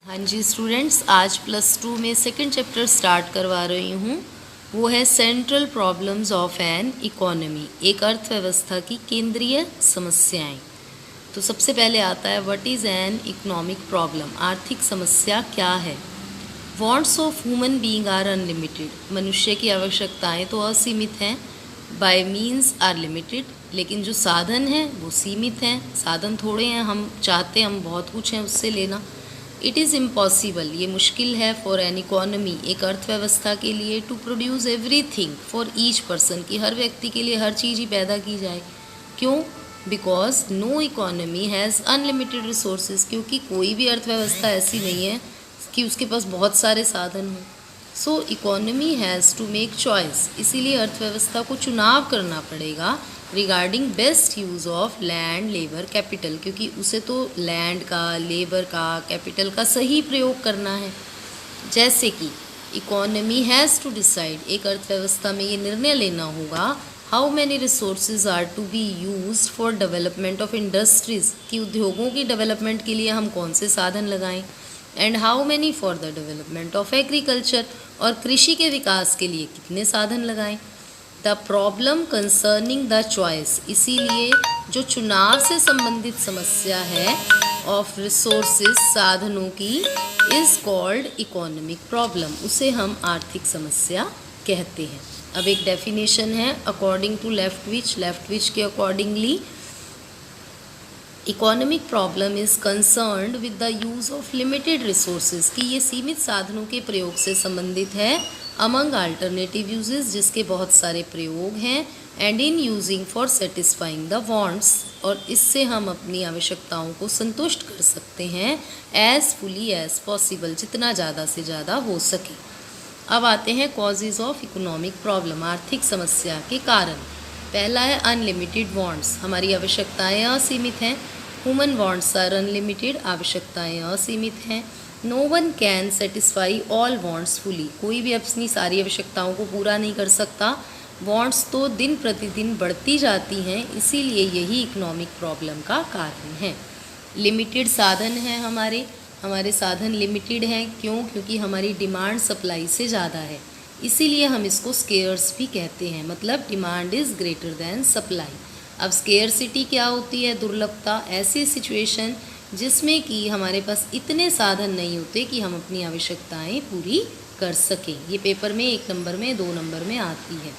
हाँ जी स्टूडेंट्स, आज +2 में सेकंड चैप्टर स्टार्ट करवा रही हूँ। वो है central problems of an economy, एक अर्थव्यवस्था की केंद्रीय समस्याएं। तो सबसे पहले आता है what is an economic problem, आर्थिक समस्या क्या है। Wants of human being are unlimited, मनुष्य की आवश्यकताएं तो असीमित हैं। बाय मीन्स आर लिमिटेड, लेकिन जो साधन हैं वो सीमित हैं। साधन थोड़े हैं, हम चाहते हम बहुत कुछ हैं उससे लेना। इट इज़ इम्पॉसिबल, ये मुश्किल है फॉर एन इकोनॉमी, एक अर्थव्यवस्था के लिए, to produce everything for each person, कि हर व्यक्ति के लिए हर चीज़ ही पैदा की जाए। क्यों? Because no economy has unlimited resources, क्योंकि कोई भी अर्थव्यवस्था ऐसी नहीं है कि उसके पास बहुत सारे साधन हों। So economy has to make choice, इसीलिए अर्थव्यवस्था को चुनाव करना पड़ेगा regarding best use of land, labour, capital, क्योंकि उसे तो लैंड का, लेबर का, कैपिटल का सही प्रयोग करना है। जैसे कि इकोनॉमी हैज़ टू डिसाइड, एक अर्थव्यवस्था में ये निर्णय लेना होगा how many resources are to be used for development of industries, कि उद्योगों की डेवलपमेंट के लिए हम कौन से साधन लगाएं, and how many for the development of agriculture, और कृषि के विकास के लिए कितने साधन लगाएं। The problem concerning the choice, इसीलिए जो चुनाव से संबंधित समस्या है ऑफ रिसोर्सेज, साधनों की, इज़ कॉल्ड इकोनॉमिक प्रॉब्लम, उसे हम आर्थिक समस्या कहते हैं। अब एक डेफिनेशन है अकॉर्डिंग टू लेफ्टविच के accordingly, economic problem is concerned with the use of limited resources, कि ये सीमित साधनों के प्रयोग से संबंधित है, अमंग अल्टरनेटिव यूजेस, जिसके बहुत सारे प्रयोग हैं, and in using for satisfying the wants, और इससे हम अपनी आवश्यकताओं को संतुष्ट कर सकते हैं एज फुली एज पॉसिबल, जितना ज़्यादा से ज़्यादा हो सके। अब आते हैं कॉजेज़ ऑफ इकोनॉमिक प्रॉब्लम, आर्थिक समस्या के कारण। पहला है अनलिमिटेड वांट्स, हमारी आवश्यकताएं असीमित हैं। ह्यूमन वांट्स आर अनलिमिटेड, आवश्यकताएं असीमित हैं। No one can satisfy all wants fully, कोई भी अपनी सारी आवश्यकताओं को पूरा नहीं कर सकता। वांट्स तो दिन प्रतिदिन बढ़ती जाती हैं, इसीलिए यही इकोनॉमिक प्रॉब्लम का कारण है। लिमिटेड साधन हैं हमारे साधन लिमिटेड हैं। क्यों? क्योंकि हमारी डिमांड सप्लाई से ज़्यादा है, इसीलिए हम इसको स्केयर्स भी कहते हैं, मतलब demand is greater than supply. अब स्केयरसिटी क्या होती है? दुर्लभता, ऐसी सिचुएशन जिसमें कि हमारे पास इतने साधन नहीं होते कि हम अपनी आवश्यकताएं पूरी कर सकें। ये पेपर में 1 नंबर में, 2 नंबर में आती है।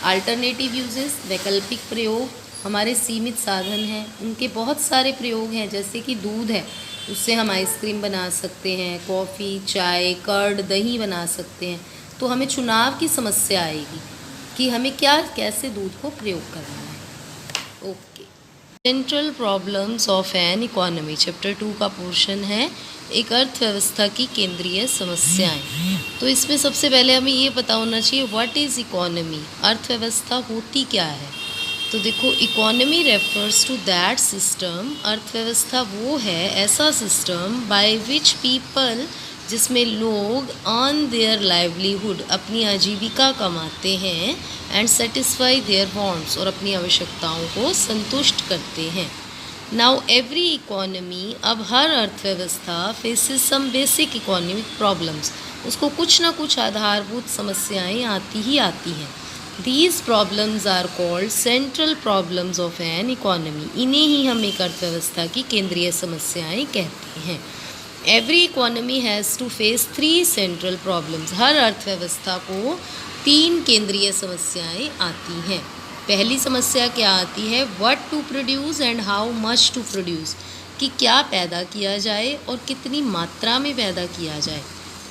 अल्टरनेटिव यूजेस, वैकल्पिक प्रयोग, हमारे सीमित साधन हैं, उनके बहुत सारे प्रयोग हैं। जैसे कि दूध है, उससे हम आइसक्रीम बना सकते हैं, कॉफ़ी, चाय, कर्ड, दही बना सकते हैं। तो हमें चुनाव की समस्या आएगी कि हमें कैसे दूध को प्रयोग करना है। Okay, central problems of an economy, chapter 2 का पोर्शन है, एक अर्थव्यवस्था की केंद्रीय समस्याएं। तो इसमें सबसे पहले हमें ये पता होना चाहिए व्हाट इज़ इकोनॉमी, अर्थव्यवस्था होती क्या है। तो देखो, economy refers to that system, अर्थव्यवस्था वो है ऐसा सिस्टम बाय विच पीपल, जिसमें लोग अर्न देयर लाइवलीहुड, अपनी आजीविका कमाते हैं, एंड सेटिस्फाई देयर वांट्स, और अपनी आवश्यकताओं को संतुष्ट करते हैं। नाउ एवरी इकोनॉमी, अब हर अर्थव्यवस्था, faces some basic economic problems, उसको कुछ ना कुछ आधारभूत समस्याएं आती ही आती हैं। These problems are called central problems of an economy, इन्हें ही हम एक अर्थव्यवस्था की केंद्रीय समस्याएं कहते हैं। Every economy has to face 3 central problems, हर अर्थव्यवस्था को 3 केंद्रीय समस्याएं आती हैं। पहली समस्या क्या आती है? What to produce and how much to produce, कि क्या पैदा किया जाए और कितनी मात्रा में पैदा किया जाए।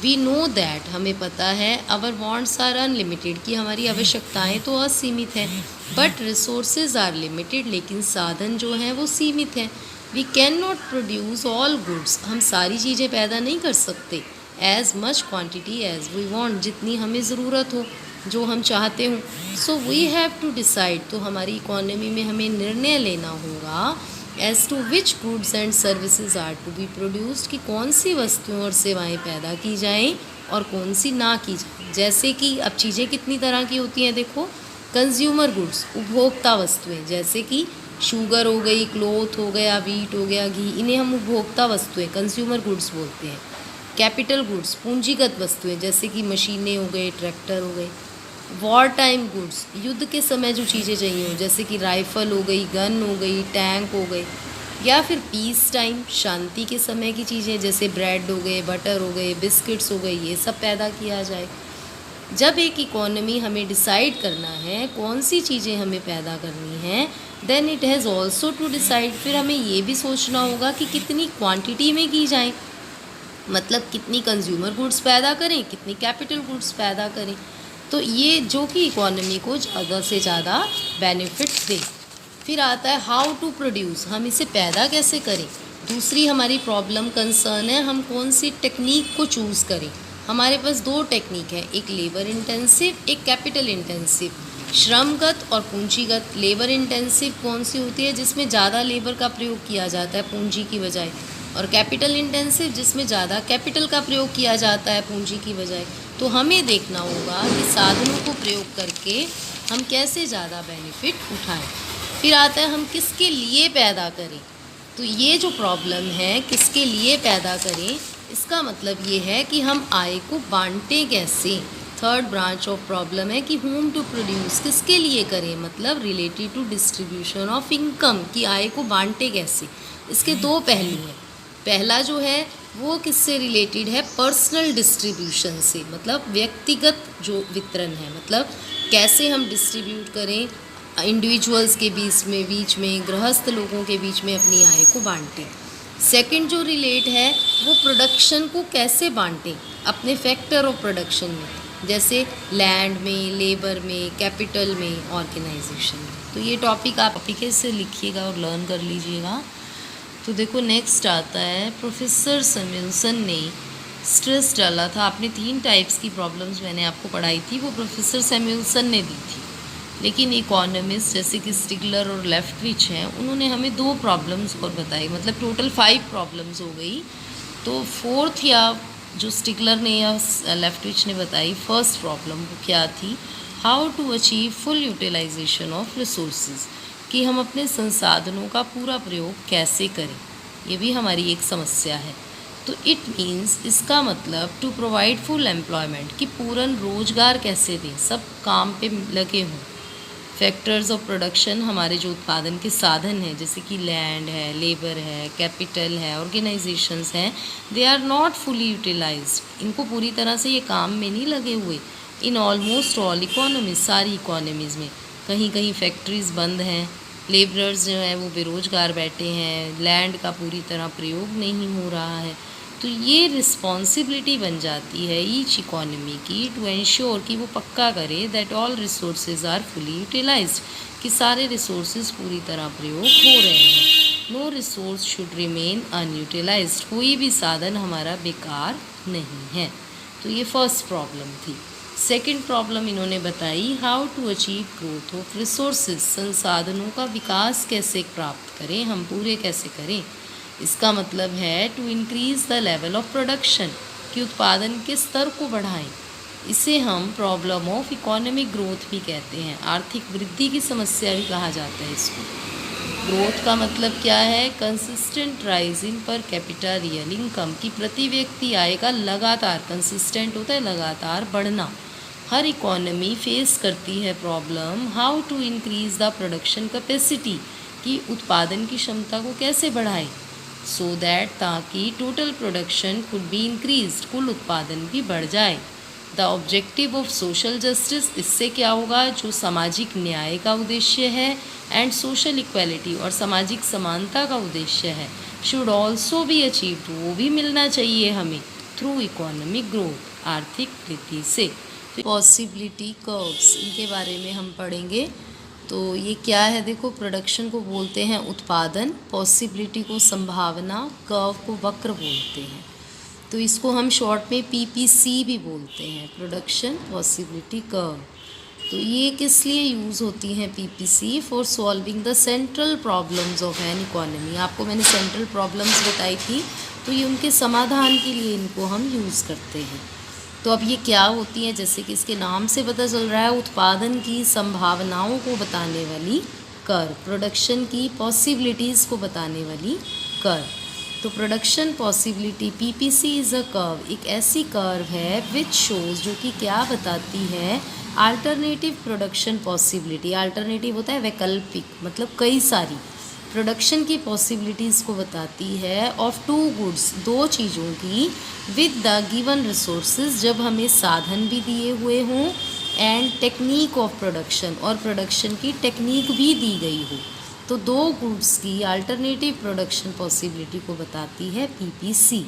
वी नो दैट, हमें पता है, आवर वांट्स आर अनलिमिटेड, कि हमारी आवश्यकताएं तो असीमित हैं, बट रिसोर्सेज आर लिमिटेड, लेकिन साधन जो हैं वो सीमित हैं। We can not produce all goods, हम सारी चीज़ें पैदा नहीं कर सकते, as much quantity as we want, जितनी हमें ज़रूरत हो, जो हम चाहते हों। So we have to decide, तो हमारी इकोनॉमी में हमें निर्णय लेना होगा as to which goods and services are to be produced, कि कौन सी वस्तुएं और सेवाएं पैदा की जाएं और कौन सी ना की जाएं। जैसे कि अब चीज़ें कितनी तरह की होती हैं, देखो, कंज्यूमर गुड्स, उपभोक्ता वस्तुएं, जैसे कि शुगर हो गई, क्लोथ हो गया, वीट हो गया, घी, इन्हें हम उपभोक्ता वस्तुएं, कंज्यूमर गुड्स बोलते हैं। कैपिटल गुड्स पूंजीगत वस्तुएं जैसे कि मशीनें हो गए, ट्रैक्टर हो गए। वॉर टाइम गुड्स युद्ध के समय जो चीज़ें चाहिए हो जैसे कि राइफ़ल हो गई, गन हो गई, टैंक हो गए। या फिर पीस टाइम शांति के समय की चीज़ें जैसे ब्रेड हो गए, बटर हो गए, बिस्किट्स हो गए, ये सब पैदा किया जाए। जब एक इकोनॉमी हमें डिसाइड करना है कौन सी चीज़ें हमें पैदा करनी है, then it has also to decide, फिर हमें ये भी सोचना होगा कि कितनी क्वांटिटी में की जाए, मतलब कितनी कंज्यूमर गुड्स पैदा करें, कितनी कैपिटल गुड्स पैदा करें। तो ये जो कि इकोनॉमी को ज़्यादा से ज़्यादा बेनिफिट्स दे। फिर आता है हाउ टू प्रोड्यूस, हम इसे पैदा कैसे करें। दूसरी हमारी प्रॉब्लम कंसर्न है हम कौन सी टेक्निक को चूज़ करें। हमारे पास दो टेक्निक है, एक लेबर इंटेंसिव, एक कैपिटल इंटेंसिव। श्रमगत और पूंजीगत। लेबर इंटेंसिव कौन सी होती है, जिसमें ज़्यादा लेबर का प्रयोग किया जाता है पूंजी की बजाय, और कैपिटल इंटेंसिव जिसमें ज़्यादा कैपिटल का प्रयोग किया जाता है पूंजी की बजाय। तो हमें देखना होगा कि साधनों को प्रयोग करके हम कैसे ज़्यादा बेनिफिट उठाएं। फिर आता है हम किसके लिए पैदा करें। तो ये जो प्रॉब्लम है किसके लिए पैदा करें, इसका मतलब ये है कि हम आय को बांटें कैसे। थर्ड ब्रांच ऑफ प्रॉब्लम है कि होम टू प्रोड्यूस, किसके लिए करें, मतलब related to distribution of income, की आय को बांटें कैसे। इसके दो पहलू हैं। पहला जो है वो किससे रिलेटेड है, पर्सनल डिस्ट्रीब्यूशन से, मतलब व्यक्तिगत जो वितरण है, मतलब कैसे हम डिस्ट्रीब्यूट करें इंडिविजुअल्स के बीच में गृहस्थ लोगों के बीच में अपनी आय को बांटें। सेकंड जो रिलेट है वो प्रोडक्शन को कैसे बांटें अपने फैक्टर ऑफ प्रोडक्शन में, जैसे लैंड में, लेबर में, कैपिटल में, ऑर्गेनाइजेशन में। तो ये टॉपिक आप टॉपिक से लिखिएगा और लर्न कर लीजिएगा। तो देखो नेक्स्ट आता है, प्रोफेसर सैमुअल्सन ने स्ट्रेस डाला था, आपने 3 टाइप्स की प्रॉब्लम्स मैंने आपको पढ़ाई थी वो प्रोफेसर सैमुअल्सन ने दी थी, लेकिन इकोनॉमिस्ट जैसे कि स्टिगलर और लेफ्टविच हैं उन्होंने हमें 2 प्रॉब्लम्स और बताई, मतलब टोटल 5 प्रॉब्लम्स हो गई। तो फोर्थ या जो स्टिगलर ने या लेफ्टविच ने बताई फर्स्ट प्रॉब्लम वो क्या थी, how to achieve full utilisation of resources, कि हम अपने संसाधनों का पूरा प्रयोग कैसे करें, ये भी हमारी एक समस्या है। तो इट मीन्स, इसका मतलब टू प्रोवाइड फुल एम्प्लॉयमेंट, कि पूर्ण रोजगार कैसे दें, सब काम पे लगे हों। फैक्टर्स ऑफ प्रोडक्शन, हमारे जो उत्पादन के साधन हैं जैसे कि लैंड है, लेबर है, कैपिटल है, ऑर्गेनाइजेशंस हैं, they are not fully utilized, इनको पूरी तरह से ये काम में नहीं लगे हुए। इन ऑलमोस्ट ऑल इकोनॉमीज, सारी इकोनॉमीज़ में कहीं कहीं फैक्ट्रीज़ बंद हैं, लेबरर्स जो हैं वो बेरोज़गार बैठे हैं, लैंड का पूरी तरह प्रयोग नहीं हो रहा है। तो ये रिस्पॉन्सिबिलिटी बन जाती है ईच इकोनॉमी की टू एंश्योर कि वो पक्का करे that all resources are fully utilized, कि सारे रिसोर्सेज पूरी तरह प्रयोग हो रहे हैं। No resource should remain unutilized, कोई भी साधन हमारा बेकार नहीं है। तो ये फर्स्ट प्रॉब्लम थी। सेकंड प्रॉब्लम इन्होंने बताई, how to achieve growth of resources, संसाधनों का विकास कैसे प्राप्त करें, हम पूरे कैसे करें। इसका मतलब है to increase the level of production, कि उत्पादन के स्तर को बढ़ाएं। इसे हम प्रॉब्लम ऑफ इकोनॉमिक ग्रोथ भी कहते हैं, आर्थिक वृद्धि की समस्या भी कहा जाता है इसको। ग्रोथ का मतलब क्या है, consistent rise in per capita real income, की प्रति व्यक्ति आय का लगातार, कंसिस्टेंट होता है लगातार बढ़ना। हर इकोनॉमी फेस करती है problem how to increase the production capacity, कि उत्पादन की क्षमता को कैसे बढ़ाए, सो दैट, ताकि total production could be increased, कुल उत्पादन भी बढ़ जाए। The objective of social justice, इससे क्या होगा, जो सामाजिक न्याय का उद्देश्य है, एंड सोशल इक्वालिटी, और सामाजिक समानता का उद्देश्य है, शुड ऑल्सो बी अचीव्ड, वो भी मिलना चाहिए हमें थ्रू इकोनॉमिक ग्रोथ, आर्थिक वृद्धि से। पॉसिबिलिटी कर्व्स, इनके बारे में हम पढ़ेंगे। तो ये क्या है, देखो प्रोडक्शन को बोलते हैं उत्पादन, पॉसिबिलिटी को संभावना, कर्व को वक्र बोलते हैं। तो इसको हम शॉर्ट में पीपीसी भी बोलते हैं, प्रोडक्शन पॉसिबिलिटी कर्व। तो ये किस लिए यूज़ होती हैं PPC, for solving the central problems of an economy. आपको मैंने सेंट्रल प्रॉब्लम्स बताई थी, तो ये उनके समाधान के लिए इनको हम यूज़ करते हैं। तो अब ये क्या होती हैं, जैसे कि इसके नाम से पता चल रहा है, उत्पादन की संभावनाओं को बताने वाली कर्व, प्रोडक्शन की पॉसिबिलिटीज़ को बताने वाली कर्व। तो production possibility PPC is a curve, एक ऐसी कर्व है विच शोज़, जो कि क्या बताती है, अल्टरनेटिव प्रोडक्शन पॉसिबिलिटी। अल्टरनेटिव होता है वैकल्पिक, मतलब कई सारी प्रोडक्शन की पॉसिबिलिटीज़ को बताती है ऑफ टू गुड्स, दो चीज़ों की, विद द गिवन रिसोर्सेज, जब हमें साधन भी दिए हुए हों, एंड टेक्निक ऑफ प्रोडक्शन, और प्रोडक्शन की टेक्निक भी दी गई हो। तो दो गुड्स की अल्टरनेटिव प्रोडक्शन पॉसिबिलिटी को बताती है PPC.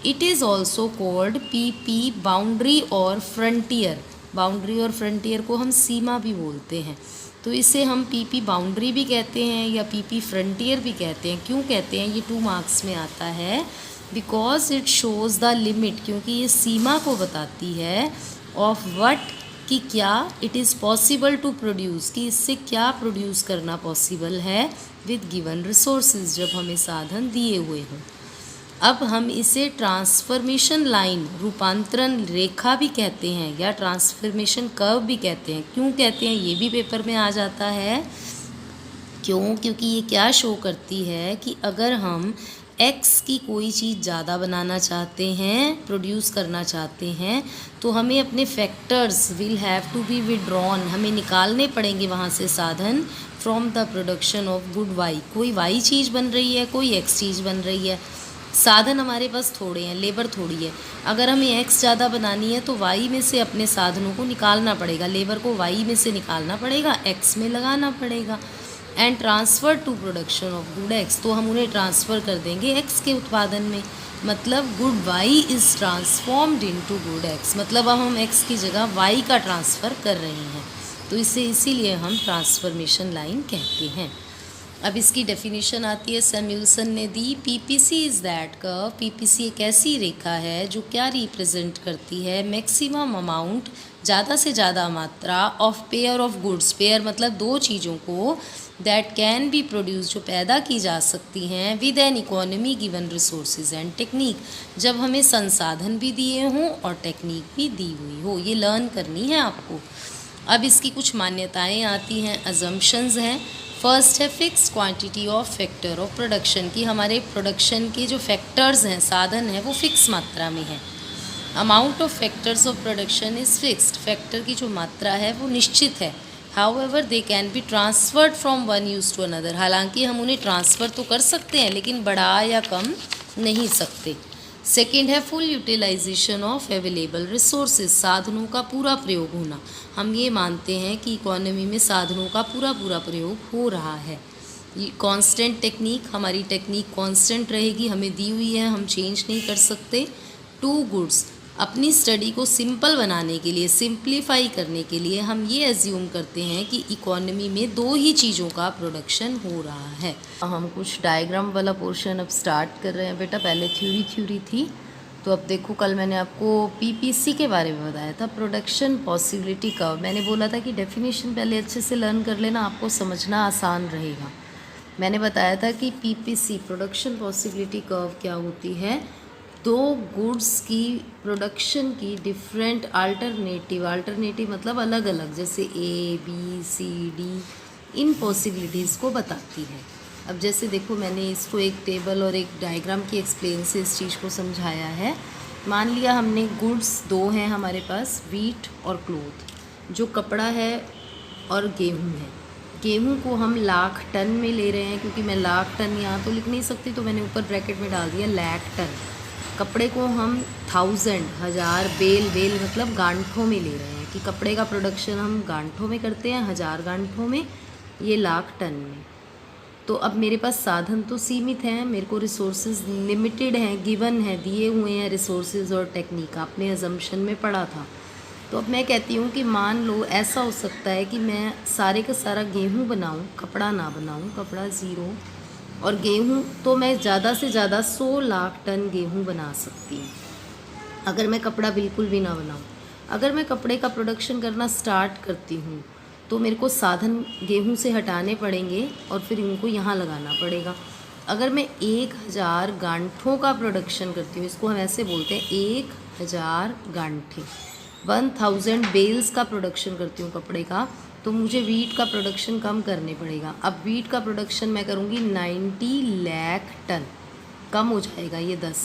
It is also called PP boundary और फ्रंटियर। बाउंड्री और फ्रंटियर को हम सीमा भी बोलते हैं, तो इसे हम पीपी बाउंड्री भी कहते हैं या पीपी फ्रंटियर भी कहते हैं। क्यों कहते हैं, ये 2 मार्क्स में आता है, because it shows the limit, क्योंकि ये सीमा को बताती है ऑफ व्हाट, कि क्या, it is possible to produce, कि इससे क्या प्रोड्यूस करना पॉसिबल है, विद गिवन रिसोर्सेज, जब हमें साधन दिए हुए हों। अब हम इसे ट्रांसफॉर्मेशन लाइन, रूपांतरण रेखा भी कहते हैं, या ट्रांसफॉर्मेशन कर्व भी कहते हैं। क्यों कहते हैं, ये भी पेपर में आ जाता है। क्यों, क्योंकि ये क्या शो करती है कि अगर हम x की कोई चीज़ ज़्यादा बनाना चाहते हैं, प्रोड्यूस करना चाहते हैं, तो हमें अपने factors will have to be withdrawn, हमें निकालने पड़ेंगे वहाँ से साधन, from the production of good y। कोई y चीज़ बन रही है, कोई x चीज़ बन रही है, साधन हमारे पास थोड़े हैं, लेबर थोड़ी है। अगर हमें x ज़्यादा बनानी है तो y में से अपने साधनों को निकालना पड़ेगा, लेबर को y में से निकालना पड़ेगा, x में लगाना पड़ेगा। And transfer to production of good x, तो हम उन्हें ट्रांसफ़र कर देंगे x के उत्पादन में, मतलब good y is transformed into good x, मतलब अब हम x की जगह y का ट्रांसफ़र कर रहे हैं, तो इसे इसीलिए हम ट्रांसफॉर्मेशन लाइन कहते हैं। अब इसकी डेफिनेशन आती है, सैमुअल्सन ने दी, PPC is that curve, PPC एक ऐसी रेखा है जो क्या रिप्रेजेंट करती है, मैक्सिमम अमाउंट, ज़्यादा से ज़्यादा मात्रा, of pair of goods, pair मतलब दो चीज़ों को, दैट कैन बी प्रोड्यूस, जो पैदा की जा सकती हैं, with an economy given resources and technique, जब हमें संसाधन भी दिए हों और टेक्निक भी दी हुई हो। ये लर्न करनी है आपको। अब इसकी कुछ मान्यताएं आती हैं, अजम्पशंस हैं। फर्स्ट है fixed quantity of factor of production, की हमारे प्रोडक्शन के जो फैक्टर्स हैं, साधन हैं, वो फिक्स मात्रा में है। Amount of factors of production is fixed, factor की जो मात्रा है वो निश्चित है। However they can be transferred from one use to another, हालांकि हम उन्हें ट्रांसफ़र तो कर सकते हैं लेकिन बढ़ा या कम नहीं सकते। सेकेंड है full utilisation of available resources, साधनों का पूरा प्रयोग होना। हम ये मानते हैं कि इकोनॉमी में साधनों का पूरा प्रयोग हो रहा है। कांस्टेंट टेक्निक, हमारी टेक्निक कांस्टेंट रहेगी, हमें दी हुई है, हम चेंज नहीं कर सकते। टू गुड्स, अपनी स्टडी को सिंपल बनाने के लिए, सिंप्लीफाई करने के लिए हम ये एज्यूम करते हैं कि इकोनॉमी में दो ही चीज़ों का प्रोडक्शन हो रहा है। हम कुछ डायग्राम वाला पोर्शन अब स्टार्ट कर रहे हैं बेटा, पहले थ्योरी थी, तो अब देखो कल मैंने आपको पीपीसी के बारे में बताया था, प्रोडक्शन पॉसिबिलिटी कर्व। मैंने बोला था कि डेफिनेशन पहले अच्छे से लर्न कर लेना, आपको समझना आसान रहेगा। मैंने बताया था कि पीपीसी प्रोडक्शन पॉसिबिलिटी कर्व क्या होती है, दो गुड्स की प्रोडक्शन की डिफरेंट अल्टरनेटिव मतलब अलग अलग, जैसे ए बी सी डी, इन पॉसिबिलिटीज़ को बताती है। अब जैसे देखो मैंने इसको एक टेबल और एक डायग्राम की एक्सप्लेन से इस चीज़ को समझाया है। मान लिया हमने गुड्स दो हैं हमारे पास, वीट और क्लोथ, जो कपड़ा है और गेहूँ है। गेहूँ को हम लाख टन में ले रहे हैं, क्योंकि मैं लाख टन यहाँ तो लिख नहीं सकती, तो मैंने ऊपर ब्रैकेट में डाल दिया लाख टन। कपड़े को हम 1000 बेल मतलब गांठों में ले रहे हैं, कि कपड़े का प्रोडक्शन हम गांठों में करते हैं, 1000 गांठों में, ये लाख टन में। तो अब मेरे पास साधन तो सीमित हैं, मेरे को रिसोर्सेज लिमिटेड हैं, गिवन है, दिए हुए हैं रिसोर्सेज और टेक्निक, आपने अजम्पशन में पढ़ा था। तो अब मैं कहती हूँ कि मान लो ऐसा हो सकता है कि मैं सारे का सारा गेहूँ बनाऊँ, कपड़ा ना बनाऊँ, कपड़ा ज़ीरो, और गेहूँ तो मैं ज़्यादा से ज़्यादा 100 लाख टन गेहूँ बना सकती हूँ, अगर मैं कपड़ा बिल्कुल भी ना बनाऊँ। अगर मैं कपड़े का प्रोडक्शन करना स्टार्ट करती हूँ तो मेरे को साधन गेहूँ से हटाने पड़ेंगे और फिर इनको यहाँ लगाना पड़ेगा। अगर मैं 1000 गांठों का प्रोडक्शन करती हूँ, इसको हम ऐसे बोलते हैं 1000 गांठे, 1000 बेल्स का प्रोडक्शन करती हूँ कपड़े का, तो मुझे वीट का प्रोडक्शन कम करने पड़ेगा। अब वीट का प्रोडक्शन मैं करूँगी 90 लाख टन, कम हो जाएगा ये 10।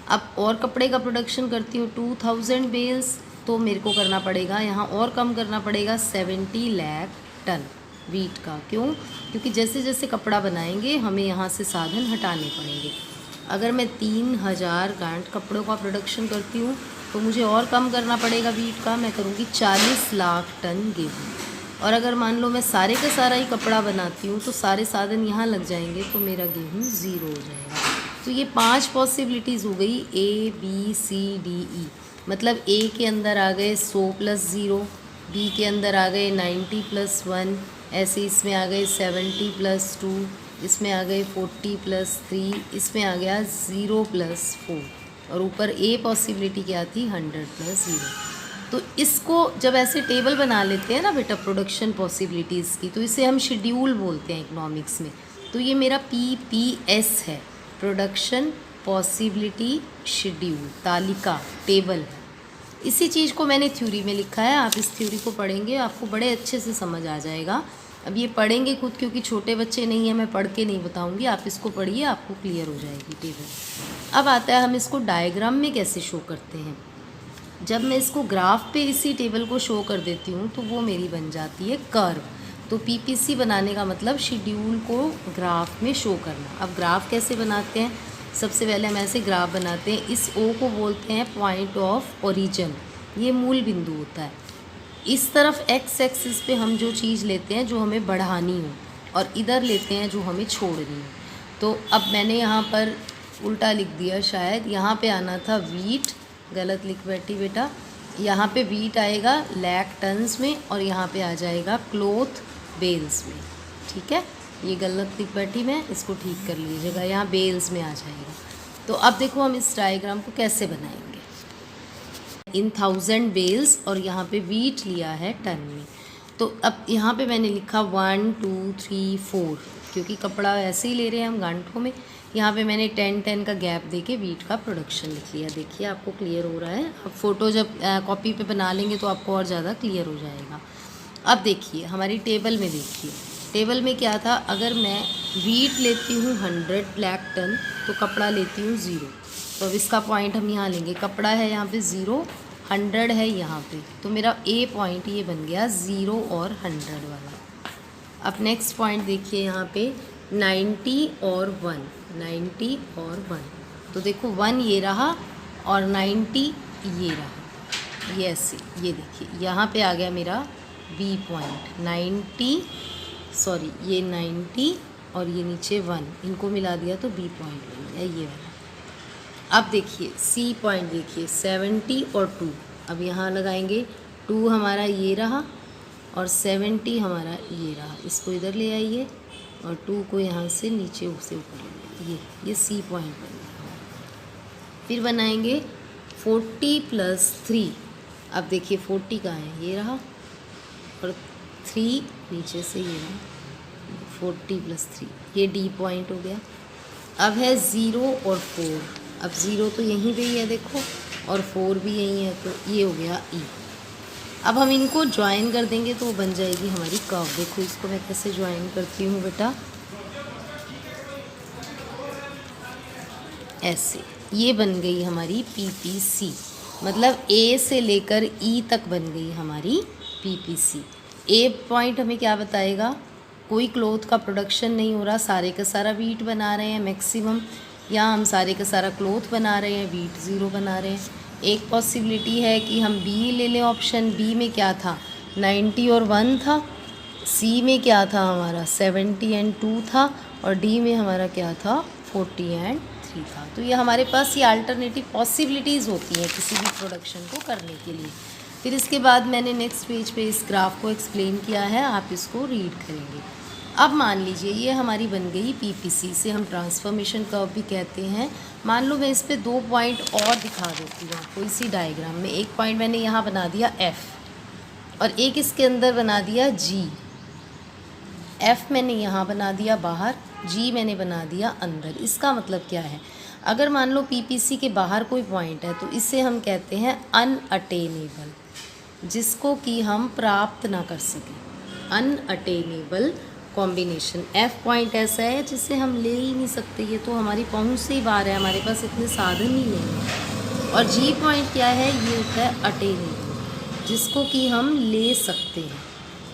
अब और कपड़े का प्रोडक्शन करती हूँ 2000 बेल्स, तो मेरे को करना पड़ेगा यहाँ और कम करना पड़ेगा 70 लाख टन वीट का। क्यों? क्योंकि जैसे जैसे कपड़ा बनाएंगे हमें यहाँ से साधन हटाने पड़ेंगे। अगर मैं 3000 गांठ कपड़ों का प्रोडक्शन करती हूँ तो मुझे और कम करना पड़ेगा वीट का, मैं करूँगी 40 लाख टन गेहूँ। और अगर मान लो मैं सारे का सारा ही कपड़ा बनाती हूँ तो सारे साधन यहाँ लग जाएंगे तो मेरा गेहूँ ज़ीरो हो जाएगा। तो ये 5 पॉसिबिलिटीज़ हो गई, A B C D E। मतलब A के अंदर आ गए 100 + 0, B के अंदर आ गए 90 + 1, ऐसे इसमें आ गए 70 + 2, इसमें आ गए 40 + 3, इसमें आ गया 0 + 4, और ऊपर A पॉसिबिलिटी क्या थी 100 + 0। तो इसको जब ऐसे टेबल बना लेते हैं ना बेटा प्रोडक्शन पॉसिबिलिटीज़ की, तो इसे हम शेड्यूल बोलते हैं इकोनॉमिक्स में। तो ये मेरा PPS है, प्रोडक्शन पॉसिबिलिटी शेड्यूल, तालिका, टेबल है। इसी चीज़ को मैंने थ्योरी में लिखा है, आप इस थ्योरी को पढ़ेंगे आपको बड़े अच्छे से समझ आ जाएगा। अब ये पढ़ेंगे खुद, क्योंकि छोटे बच्चे नहीं हैं, मैं पढ़ के नहीं बताऊंगी, आप इसको पढ़िए, आपको क्लियर हो जाएगी टेबल। अब आता है हम इसको डायग्राम में कैसे शो करते हैं। जब मैं इसको ग्राफ पे इसी टेबल को शो कर देती हूँ तो वो मेरी बन जाती है कर्व। तो PPC बनाने का मतलब शेड्यूल को ग्राफ में शो करना। अब ग्राफ कैसे बनाते हैं, सबसे पहले हम ऐसे ग्राफ बनाते हैं। इस O को बोलते हैं पॉइंट ऑफ ओरिजिन, ये मूल बिंदु होता है। इस तरफ X एक्सिस पे हम जो चीज़ लेते हैं जो हमें बढ़ानी हो, और इधर लेते हैं जो हमें छोड़नी हो। तो अब मैंने यहाँ पर उल्टा लिख दिया, शायद यहाँ पे आना था वीट, गलत लिख बैठी बेटा। यहाँ पे वीट आएगा लाख टन्स में, और यहाँ पे आ जाएगा क्लोथ बेल्स में। ठीक है, ये गलत लिख बैठी मैं, इसको ठीक कर लीजिएगा, यहाँ बेल्स में आ जाएगा। तो अब देखो हम इस डायग्राम को कैसे बनाएंगे। इन 1000 बेल्स, और यहाँ पे वीट लिया है टन में। तो अब यहाँ पे मैंने लिखा 1 2 3 4, क्योंकि कपड़ा ऐसे ही ले रहे हैं हम गांठों में। यहाँ पे मैंने 10 का गैप देके वीट का प्रोडक्शन लिख लिया। देखिए आपको क्लियर हो रहा है। अब फ़ोटो जब कॉपी पे बना लेंगे तो आपको और ज़्यादा क्लियर हो जाएगा। अब देखिए हमारी टेबल में, देखिए टेबल में क्या था, अगर मैं वीट लेती हूँ 100 लाख टन तो कपड़ा लेती हूँ 0। तो अब इसका पॉइंट हम यहाँ लेंगे, कपड़ा है यहाँ पे 0, 100 है यहाँ पे, तो मेरा A पॉइंट ये बन गया 0 और 100 वाला। अब नेक्स्ट पॉइंट देखिए यहाँ पे 90 और 1, 90 और 1, तो देखो 1 ये रहा और 90 ये रहा, ये ऐसे, ये देखिए यहाँ पे आ गया मेरा B पॉइंट 90, सॉरी ये 90 और ये नीचे 1, इनको मिला दिया तो B पॉइंट बन गया ये वाला। अब देखिए C पॉइंट, देखिए 70 और 2, अब यहाँ लगाएंगे, 2 हमारा ये रहा और 70 हमारा ये रहा, इसको इधर ले आइए और 2 को यहाँ से नीचे से ऊपर ले आइए, ये C पॉइंट बन गया। फिर बनाएंगे 40 + 3, अब देखिए 40 कहाँ है, ये रहा, और 3 नीचे से ये रहा, 40 + 3, ये D पॉइंट हो गया। अब है 0 और 4, अब 0 तो यहीं पे ही है देखो, और 4 भी यहीं है, तो ये हो गया E। अब हम इनको ज्वाइन कर देंगे तो वो बन जाएगी हमारी कर्व। देखो इसको मैं कैसे ज्वाइन करती हूँ बेटा, ऐसे, ये बन गई हमारी PPC, मतलब A से लेकर E तक बन गई हमारी PPC। A पॉइंट हमें क्या बताएगा, कोई क्लोथ का प्रोडक्शन नहीं हो रहा, सारे का सारा वीट बना रहे हैं मैक्सिमम, या हम सारे का सारा क्लोथ बना रहे हैं, वीट 0 बना रहे हैं। एक पॉसिबिलिटी है कि हम B ले लें, ऑप्शन B में क्या था 90 और 1 था, C में क्या था हमारा 70 और 2 था, और D में हमारा क्या था 40 और 3 था। तो ये हमारे पास ये अल्टरनेटिव पॉसिबिलिटीज़ होती हैं किसी भी प्रोडक्शन को करने के लिए। फिर इसके बाद मैंने नेक्स्ट पेज पे इस ग्राफ को एक्सप्लेन किया है, आप इसको रीड करेंगे। अब मान लीजिए ये हमारी बन गई PPC, से हम ट्रांसफॉर्मेशन कर्व भी कहते हैं। मान लो मैं इस पे 2 पॉइंट और दिखा देती हूँ आपको इसी डायग्राम में। एक पॉइंट मैंने यहाँ बना दिया F, और एक इसके अंदर बना दिया G। F मैंने यहाँ बना दिया बाहर, G मैंने बना दिया अंदर। इसका मतलब क्या है, अगर मान लो PPC के बाहर कोई पॉइंट है तो इसे हम कहते हैं अनअटेनेबल, जिसको कि हम प्राप्त ना कर सकें, अनअटेनेबल कॉम्बिनेशन। एफ पॉइंट ऐसा है जिसे हम ले ही नहीं सकते, ये तो हमारी पहुंच से ही बाहर है, हमारे पास इतने साधन ही नहीं है। और जी पॉइंट क्या है, ये होता है अटेनेबल, जिसको कि हम ले सकते हैं।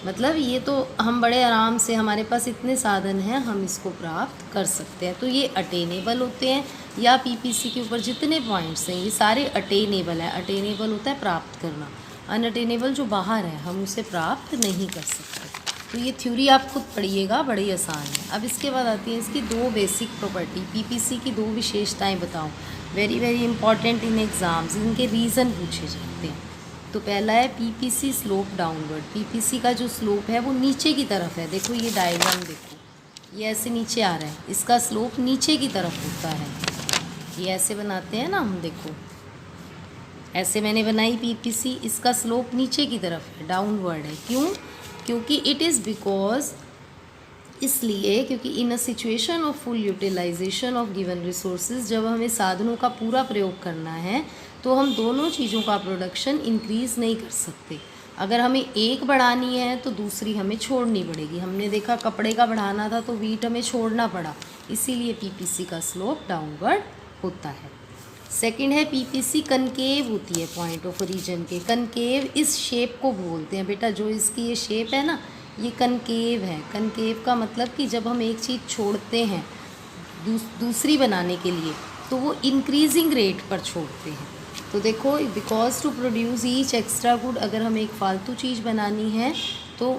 मतलब ये तो हम बड़े आराम से, हमारे पास इतने साधन हैं, हम इसको प्राप्त कर सकते हैं, तो ये अटेनेबल होते हैं। या पीपीसी के ऊपर जितने पॉइंट्स हैं ये सारे अटेनेबल है। अटेनेबल होता है प्राप्त करना, अनअटेनेबल जो बाहर है हम उसे प्राप्त नहीं कर सकते। तो ये थ्योरी आप खुद पढ़िएगा, बड़ी आसान है। अब इसके बाद आती है इसकी दो बेसिक प्रॉपर्टी। पीपीसी की दो विशेषताएं बताऊं, very very important in exams, इनके रीज़न पूछे जाते हैं। तो पहला है पीपीसी स्लोप डाउनवर्ड। पीपीसी का जो स्लोप है वो नीचे की तरफ है। देखो ये डायग्राम देखो, ये ऐसे नीचे आ रहा है, इसका स्लोप नीचे की तरफ होता है। ये ऐसे बनाते हैं ना हम, देखो ऐसे मैंने बनाई पीपीसी, इसका स्लोप नीचे की तरफ है, डाउनवर्ड है। क्यों? क्योंकि इट इज़ बिकॉज, इसलिए क्योंकि in a situation of full utilisation of given resources, जब हमें साधनों का पूरा प्रयोग करना है तो हम दोनों चीज़ों का प्रोडक्शन इंक्रीज़ नहीं कर सकते। अगर हमें एक बढ़ानी है तो दूसरी हमें छोड़नी पड़ेगी। हमने देखा कपड़े का बढ़ाना था तो वीट हमें छोड़ना पड़ा, इसीलिए पीपीसी का स्लोप डाउनवर्ड होता है। सेकंड है पीपीसी कनकेव होती है पॉइंट ऑफ ओरिजिन के। कनकेव इस शेप को बोलते हैं बेटा, जो इसकी ये शेप है ना, ये कनकेव है। कनकेव का मतलब कि जब हम एक चीज़ छोड़ते हैं दूसरी बनाने के लिए तो वो इंक्रीजिंग रेट पर छोड़ते हैं। तो देखो, because to produce each extra good, अगर हमें एक फालतू चीज़ बनानी है तो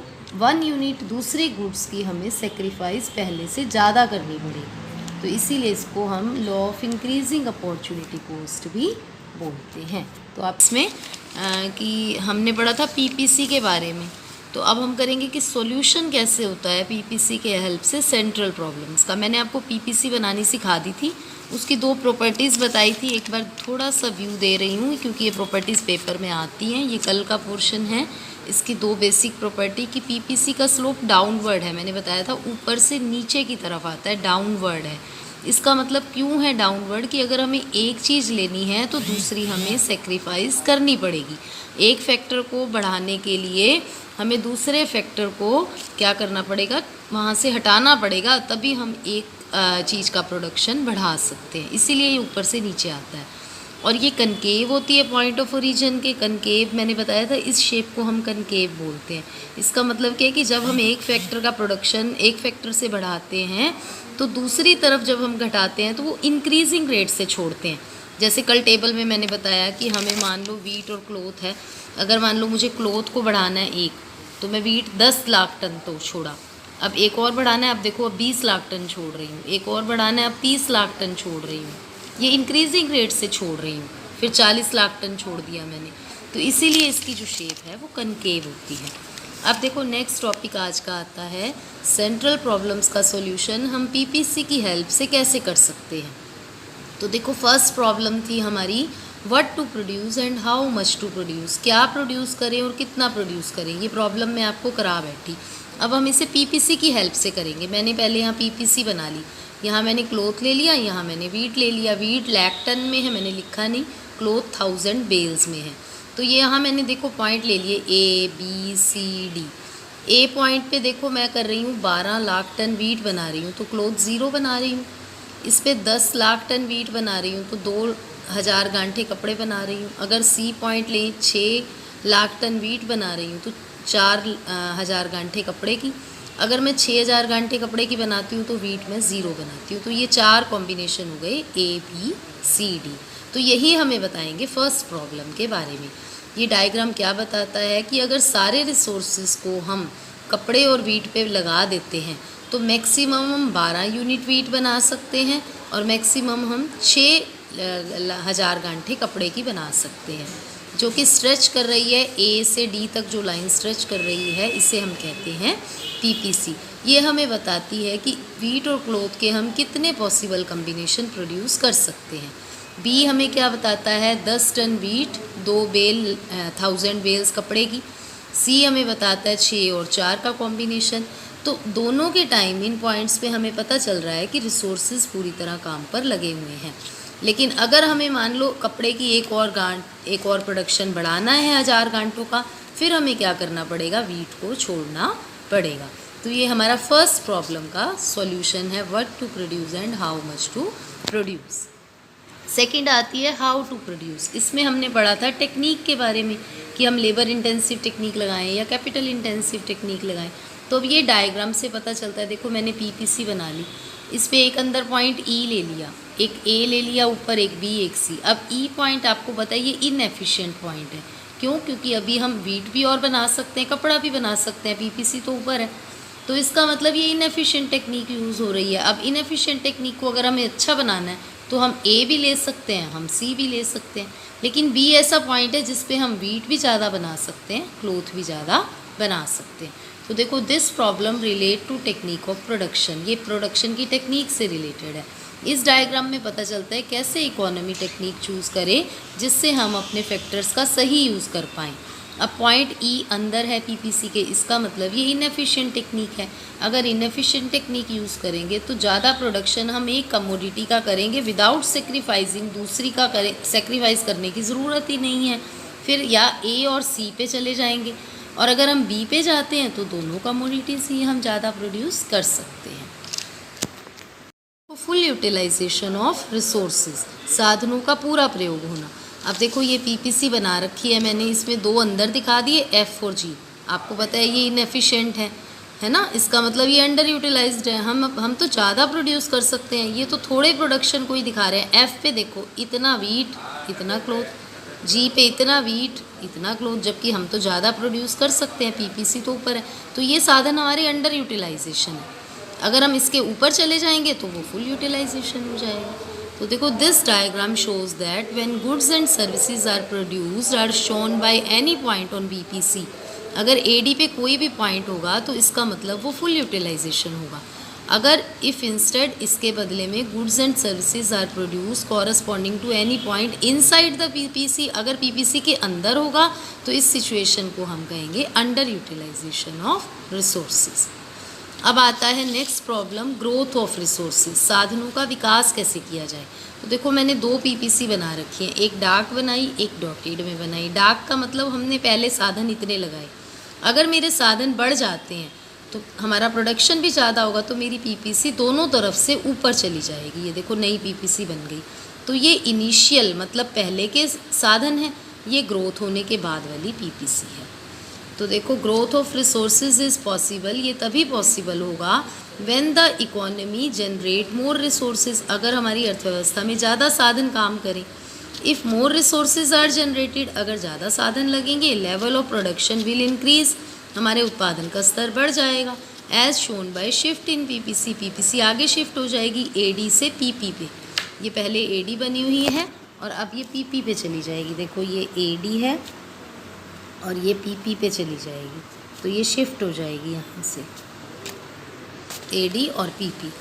1 यूनिट दूसरे गुड्स की हमें सेक्रीफाइस पहले से ज़्यादा करनी पड़ेगी। तो इसीलिए इसको हम law of increasing opportunity cost भी बोलते हैं। तो आप इसमें कि हमने पढ़ा था पीपीसी के बारे में, तो अब हम करेंगे कि सॉल्यूशन कैसे होता है पीपीसी के हेल्प से सेंट्रल प्रॉब्लम्स का। मैंने आपको पीपीसी बनानी सिखा दी थी, उसकी दो प्रॉपर्टीज़ बताई थी। एक बार थोड़ा सा व्यू दे रही हूँ क्योंकि ये प्रॉपर्टीज़ पेपर में आती हैं, ये कल का पोर्शन है। इसकी दो बेसिक प्रॉपर्टी कि पीपीसी का स्लोप डाउनवर्ड है, मैंने बताया था ऊपर से नीचे की तरफ आता है, डाउनवर्ड है। इसका मतलब क्यों है डाउनवर्ड, कि अगर हमें एक चीज़ लेनी है तो दूसरी हमें सेक्रीफाइस करनी पड़ेगी। एक फैक्टर को बढ़ाने के लिए हमें दूसरे फैक्टर को क्या करना पड़ेगा, वहाँ से हटाना पड़ेगा, तभी हम एक चीज़ का प्रोडक्शन बढ़ा सकते हैं। इसीलिए ये ऊपर से नीचे आता है। और ये कनकेव होती है पॉइंट ऑफ ओरिजिन के। कनकेव मैंने बताया था, इस शेप को हम कनकेव बोलते हैं। इसका मतलब क्या है कि जब हम एक फैक्टर का प्रोडक्शन एक फैक्टर से बढ़ाते हैं तो दूसरी तरफ जब हम घटाते हैं तो वो इंक्रीजिंग रेट से छोड़ते हैं। जैसे कल टेबल में मैंने बताया कि हमें मान लो वीट और क्लोथ है, अगर मान लो मुझे क्लोथ को बढ़ाना है एक, तो मैं वीट 10 लाख टन तो छोड़ा, अब एक और बढ़ाना है, अब देखो अब 20 लाख टन छोड़ रही हूँ, एक और बढ़ाना है, अब 30 लाख टन छोड़ रही हूँ, ये इंक्रीजिंग रेट से छोड़ रही हूँ। फिर 40 लाख टन छोड़ दिया मैंने, तो इसीलिए इसकी जो शेप है वो कनकेव होती है। अब देखो नेक्स्ट टॉपिक आज का आता है सेंट्रल प्रॉब्लम्स का सॉल्यूशन हम पीपीसी की हेल्प से कैसे कर सकते हैं। तो देखो फर्स्ट प्रॉब्लम थी हमारी what to produce and how much to produce, क्या प्रोड्यूस करें और कितना प्रोड्यूस करें, ये प्रॉब्लम मैं आपको करा बैठी। अब हम इसे पीपीसी की हेल्प से करेंगे। मैंने पहले यहाँ पीपीसी बना ली, यहाँ मैंने क्लोथ ले लिया, यहाँ मैंने वीट ले लिया। वीट लाख टन में है, मैंने लिखा नहीं, क्लोथ 1000 बेल्स में है। तो ये यहाँ मैंने देखो पॉइंट ले लिए A B C D। A point पे देखो मैं कर रही हूँ 12 लाख टन वीट बना रही हूँ, तो क्लोथ 0 बना रही हूँ। इस पे 10 लाख टन वीट बना रही हूँ तो 2000 गांठे कपड़े बना रही हूँ। अगर सी पॉइंट लें 6 लाख टन वीट बना रही हूँ तो 4000 गांठे कपड़े की। अगर मैं 6000 गांठे कपड़े की बनाती हूँ तो वीट में 0 बनाती हूँ। तो ये 4 कॉम्बिनेशन हो गए A B C D। तो यही हमें बताएंगे फर्स्ट प्रॉब्लम के बारे में। ये डायग्राम क्या बताता है कि अगर सारे रिसोर्सेज को हम कपड़े और वीट पे लगा देते हैं तो मैक्सिमम हम 12 यूनिट वीट बना सकते हैं और मैक्सिमम हम 6000 गांठे कपड़े की बना सकते हैं, जो कि स्ट्रेच कर रही है A से D तक। जो लाइन स्ट्रेच कर रही है इसे हम कहते हैं पीपीसी। ये हमें बताती है कि वीट और क्लोथ के हम कितने पॉसिबल कम्बिनेशन प्रोड्यूस कर सकते हैं। बी हमें क्या बताता है 10 टन वीट 2 बेल 1000 बेल्स कपड़े की। सी हमें बताता है 6 और 4 का कॉम्बिनेशन। तो दोनों के टाइम इन पॉइंट्स पे हमें पता चल रहा है कि रिसोर्सेज पूरी तरह काम पर लगे हुए हैं। लेकिन अगर हमें मान लो कपड़े की एक और प्रोडक्शन बढ़ाना है 1000 गांठों का, फिर हमें क्या करना पड़ेगा, वीट को छोड़ना पड़ेगा। तो ये हमारा फर्स्ट प्रॉब्लम का सॉल्यूशन है, what to produce and how much to produce. Second आती है हाउ टू प्रोड्यूस। इसमें हमने पढ़ा था टेक्निक के बारे में कि हम लेबर इंटेंसिव टेक्निक लगाएं या कैपिटल इंटेंसिव टेक्निक लगाएं। तो अब ये डायग्राम से पता चलता है। देखो मैंने पीपीसी बना ली, इस पे एक अंदर पॉइंट ई ले लिया, एक ए ले लिया ऊपर, एक बी एक सी। अब ई पॉइंट आपको पता है ये इनएफिशिएंट पॉइंट है। क्यों? क्योंकि अभी हम वीट भी और बना सकते हैं, कपड़ा भी बना सकते हैं, पीपीसी तो ऊपर है, तो इसका मतलब ये इनएफिशिएंट टेक्निक यूज़ हो रही है। अब इनएफिशिएंट टेक्निक को अगर हमें अच्छा बनाना है तो हम ए भी ले सकते हैं, हम सी भी ले सकते हैं, लेकिन बी ऐसा पॉइंट है जिस पे हम वीट भी ज़्यादा बना सकते हैं, क्लोथ भी ज़्यादा बना सकते हैं। तो देखो this problem relate to technique of production, ये प्रोडक्शन की टेक्निक से रिलेटेड है। इस डायग्राम में पता चलता है कैसे इकोनॉमी टेक्निक चूज़ करें जिससे हम अपने फैक्टर्स का सही यूज़ कर पाएँ। अब पॉइंट ई अंदर है पीपीसी के, इसका मतलब ये इनएफिशिएंट टेक्निक है। अगर इनएफिशिएंट टेक्निक यूज़ करेंगे तो ज़्यादा प्रोडक्शन हम एक कमोडिटी का करेंगे विदाउट सेक्रीफाइसिंग दूसरी का करें, सेक्रीफाइस करने की ज़रूरत ही नहीं है। फिर या ए और सी पे चले जाएंगे, और अगर हम बी पे जाते हैं तो दोनों कमोडिटीज़ ही हम ज़्यादा प्रोड्यूस कर सकते हैं। फुल यूटिलाइजेशन ऑफ रिसोर्सेज, साधनों का पूरा प्रयोग होना। अब देखो ये पीपीसी बना रखी है मैंने, इसमें दो अंदर दिखा दिए एफ और जी। आपको पता है ये इनएफिशिएंट है ना, इसका मतलब ये अंडर यूटिलाइज्ड है। हम तो ज़्यादा प्रोड्यूस कर सकते हैं, ये तो थोड़े प्रोडक्शन को ही दिखा रहे हैं। एफ पे देखो इतना वीट इतना क्लोथ, जी पे इतना वीट इतना क्लोथ, जबकि हम तो ज़्यादा प्रोड्यूस कर सकते हैं, पीपीसी तो ऊपर है। तो ये साधन हमारे अंडर यूटिलाइजेशन है। अगर हम इसके ऊपर चले जाएंगे तो वो फुल यूटिलाइजेशन हो जाएगा। तो देखो this diagram shows that when goods and services are produced are shown by any point on BPC. अगर एडी पे कोई भी पॉइंट होगा तो इसका मतलब वो फुल यूटिलाइजेशन होगा। अगर इफ़ इंस्टेड इसके बदले में goods and services are produce corresponding to any point inside the PPC, अगर पीपीसी के अंदर होगा तो इस सिचुएशन को हम कहेंगे अंडर यूटिलाइजेशन ऑफ रिसोर्सेज। अब आता है next problem, growth of resources, साधनों का विकास कैसे किया जाए। तो देखो मैंने दो पीपीसी बना रखी हैं, एक डार्क बनाई एक डॉटेड में बनाई। डार्क का मतलब हमने पहले साधन इतने लगाए, अगर मेरे साधन बढ़ जाते हैं तो हमारा प्रोडक्शन भी ज़्यादा होगा, तो मेरी पीपीसी दोनों तरफ से ऊपर चली जाएगी। ये देखो नई पीपीसी बन गई। तो ये इनिशियल मतलब पहले के साधन है, ये ग्रोथ होने के बाद वाली पीपीसी है। तो देखो growth of resources is possible, ये तभी पॉसिबल होगा when the economy generate more resources, अगर हमारी अर्थव्यवस्था में ज़्यादा साधन काम करें। If more resources are generated, अगर ज़्यादा साधन लगेंगे level of production will increase, हमारे उत्पादन का स्तर बढ़ जाएगा। As shown by shift in PPC, PPC आगे शिफ्ट हो जाएगी एडी से पीपी पे। ये पहले एडी बनी हुई है और अब ये पीपी पे चली जाएगी। देखो ये एडी है और ये पीपी पे चली जाएगी, तो ये शिफ्ट हो जाएगी यहाँ से एडी और पीपी।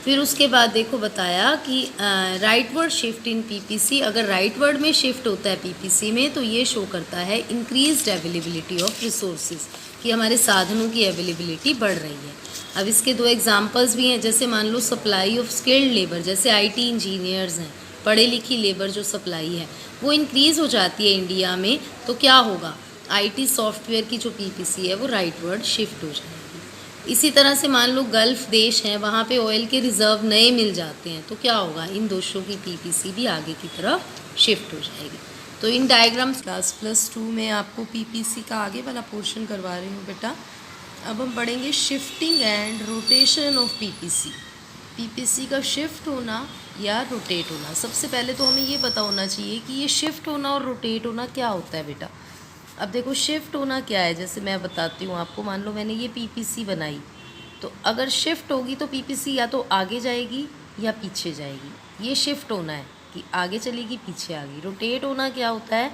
फिर उसके बाद देखो बताया कि राइटवर्ड शिफ्ट इन पीपीसी, अगर राइटवर्ड में शिफ्ट होता है पीपीसी में तो ये शो करता है इंक्रीज्ड अवेलेबिलिटी ऑफ रिसोर्सेज, कि हमारे साधनों की अवेलेबिलिटी बढ़ रही है। अब इसके दो एग्जांपल्स भी हैं, जैसे मान लो सप्लाई ऑफ स्किल्ड लेबर, जैसे आईटी इंजीनियर्स हैं, पढ़े लिखी लेबर जो सप्लाई है वो इंक्रीज़ हो जाती है इंडिया में, तो क्या होगा, आईटी सॉफ्टवेयर की जो पीपीसी है वो राइटवर्ड शिफ्ट हो जाएगी। इसी तरह से मान लो गल्फ़ देश हैं, वहाँ पे ऑयल के रिज़र्व नए मिल जाते हैं, तो क्या होगा, इन देशों की पीपीसी भी आगे की तरफ शिफ्ट हो जाएगी। तो इन डायग्राम्स क्लास +2 में आपको पीपीसी का आगे वाला पोर्शन करवा रही हूँ बेटा। अब हम पढ़ेंगे shifting and rotation of PPC, PPC का शिफ्ट होना या रोटेट होना। सबसे पहले तो हमें ये पता होना चाहिए कि ये शिफ्ट होना और रोटेट होना क्या होता है बेटा। अब देखो शिफ्ट होना क्या है, जैसे मैं बताती हूँ आपको। मान लो मैंने ये पीपीसी बनाई, तो अगर शिफ्ट होगी तो पीपीसी या तो आगे जाएगी या पीछे जाएगी, ये शिफ्ट होना है कि आगे चलेगी पीछे आ गई। रोटेट होना क्या होता है,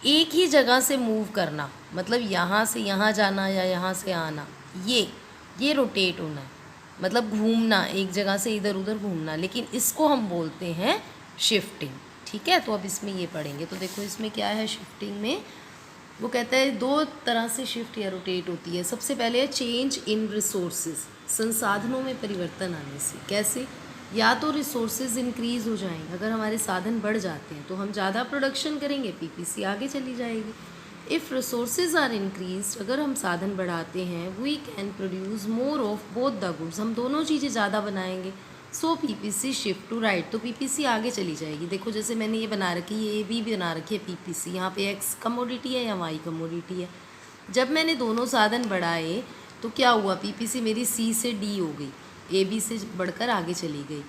एक ही जगह से मूव करना, मतलब यहाँ से यहाँ जाना या यहाँ से आना, ये रोटेट होना है, मतलब घूमना, एक जगह से इधर उधर घूमना, लेकिन इसको हम बोलते हैं शिफ्टिंग। ठीक है, तो अब इसमें ये पढ़ेंगे। तो देखो इसमें क्या है, शिफ्टिंग में वो कहता है दो तरह से शिफ्ट या रोटेट होती है। सबसे पहले है चेंज इन रिसोर्सेज, संसाधनों में परिवर्तन आने से। कैसे, या तो रिसोर्सेज इंक्रीज़ हो जाएंगे, अगर हमारे साधन बढ़ जाते हैं तो हम ज़्यादा प्रोडक्शन करेंगे, पीपीसी आगे चली जाएगी। इफ़ रिसोर्सेज आर इंक्रीज, अगर हम साधन बढ़ाते हैं, we can produce more of both the goods, हम दोनों चीज़ें ज़्यादा बनाएंगे। So PPC shift to right, तो पीपीसी आगे चली जाएगी। देखो जैसे मैंने ये बना रखी है, ये भी बना रखी है पीपीसी, यहाँ पे एक्स कमोडिटी है या वाई कमोडिटी है। जब मैंने दोनों साधन बढ़ाए तो क्या हुआ, पीपीसी मेरी सी से डी हो गई, ए बी से बढ़कर आगे चली गई,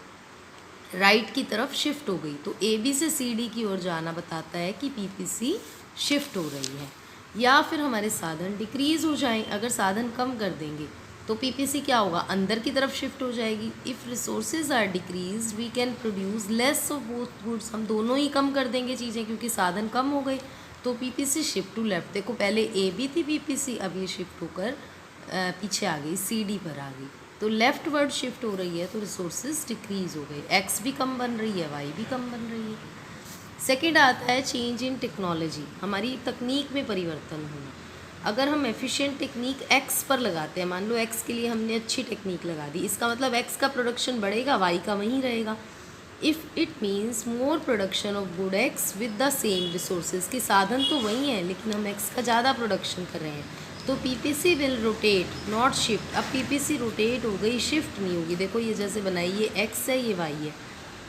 राइट की तरफ शिफ्ट हो गई। तो ए बी से सी डी की ओर जाना बताता है कि पीपीसी शिफ्ट हो रही है। या फिर हमारे साधन डिक्रीज़ हो जाएं, अगर साधन कम कर देंगे तो पीपीसी क्या होगा, अंदर की तरफ शिफ्ट हो जाएगी। If resources are decrease we can produce less of both goods, हम दोनों ही कम कर देंगे चीज़ें क्योंकि साधन कम हो गए। तो पीपीसी शिफ्ट टू लेफ्ट, देखो पहले ए बी थी पीपीसी, अब ये शिफ्ट होकर पीछे आ गई, सी डी पर आ गई, तो लेफ्ट वर्ड शिफ्ट हो रही है, तो रिसोर्सेज डिक्रीज हो गए, एक्स भी कम बन रही है, वाई भी कम बन रही है। सेकेंड आता है चेंज इन टेक्नोलॉजी, हमारी तकनीक में परिवर्तन होना। अगर हम एफिशिएंट टेक्निक एक्स पर लगाते हैं, मान लो एक्स के लिए हमने अच्छी टेक्निक लगा दी, इसका मतलब एक्स का प्रोडक्शन बढ़ेगा, वाई का वहीं रहेगा। If it means more production of good x with the same resources, के साधन तो वही हैं लेकिन हम एक्स का ज़्यादा प्रोडक्शन कर रहे हैं, तो PPC will rotate not shift. अब पीपीसी रोटेट हो गई, शिफ्ट नहीं होगी। देखो ये जैसे बनाई, ये एक्स है, ये वाई है,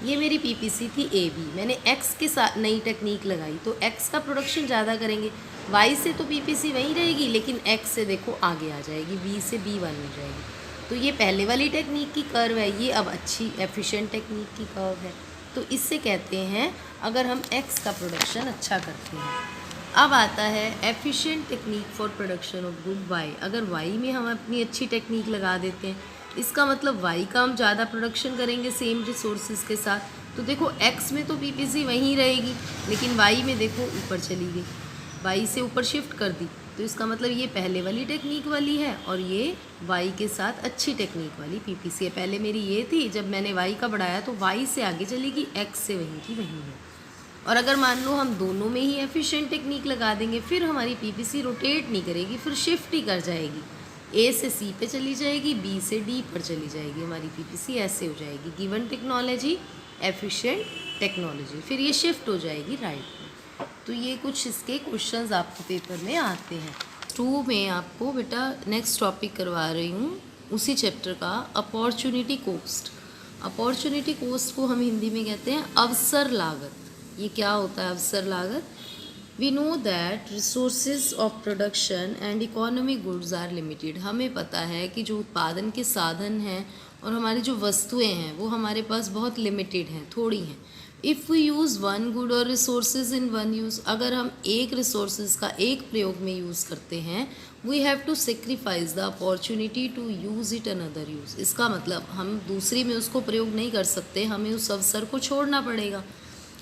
ये मेरी पीपीसी थी ए बी, मैंने एक्स के साथ नई टेक्निक लगाई तो एक्स का प्रोडक्शन ज़्यादा करेंगे, वाई से तो पीपीसी वहीं रहेगी लेकिन एक्स से देखो आगे आ जाएगी, बी से बी वन हो जाएगी। तो ये पहले वाली टेक्निक की कर्व है, ये अब अच्छी एफिशिएंट टेक्निक की कर्व है। तो इससे कहते हैं अगर हम एक्स का प्रोडक्शन अच्छा करते हैं। अब आता है efficient technique for production of good Y, अगर वाई में हम अपनी अच्छी टेक्निक लगा देते हैं, इसका मतलब वाई का हम ज़्यादा प्रोडक्शन करेंगे सेम रिसोर्सेज के साथ। तो देखो एक्स में तो पीपीसी वहीं रहेगी लेकिन वाई में देखो ऊपर चली गई, वाई से ऊपर शिफ्ट कर दी, तो इसका मतलब ये पहले वाली टेक्निक वाली है और ये वाई के साथ अच्छी टेक्निक वाली पीपीसी है। पहले मेरी ये थी, जब मैंने वाई का बढ़ाया तो वाई से आगे चलेगी, एक्स से वहीं की वहीं है। और अगर मान लो हम दोनों में ही एफिशिएंट टेक्निक लगा देंगे, फिर हमारी पीपीसी रोटेट नहीं करेगी, फिर शिफ्ट ही कर जाएगी, ए से सी पे चली जाएगी, बी से डी पर चली जाएगी, हमारी पीपीसी ऐसे हो जाएगी। गिवन टेक्नोलॉजी, एफिशिएंट टेक्नोलॉजी, फिर ये शिफ्ट हो जाएगी राइट में। तो ये कुछ इसके क्वेश्चंस आपके पेपर में आते हैं। 2 में आपको बेटा नेक्स्ट टॉपिक करवा रही हूँ उसी चैप्टर का, अपॉर्चुनिटी कोस्ट। अपॉर्चुनिटी कोस्ट को हम हिंदी में कहते हैं अवसर लागत। ये क्या होता है अवसर लागत? We know that resources of production and economic goods are limited, हमें पता है कि जो उत्पादन के साधन हैं और हमारी जो वस्तुएं हैं वो हमारे पास बहुत लिमिटेड हैं, थोड़ी हैं। If we use one good or resources in one use, अगर हम एक रिसोर्सेज का एक प्रयोग में यूज़ करते हैं, we have to sacrifice the opportunity to use it another use, इसका मतलब हम दूसरी में उसको प्रयोग नहीं कर सकते, हमें उस अवसर को छोड़ना पड़ेगा।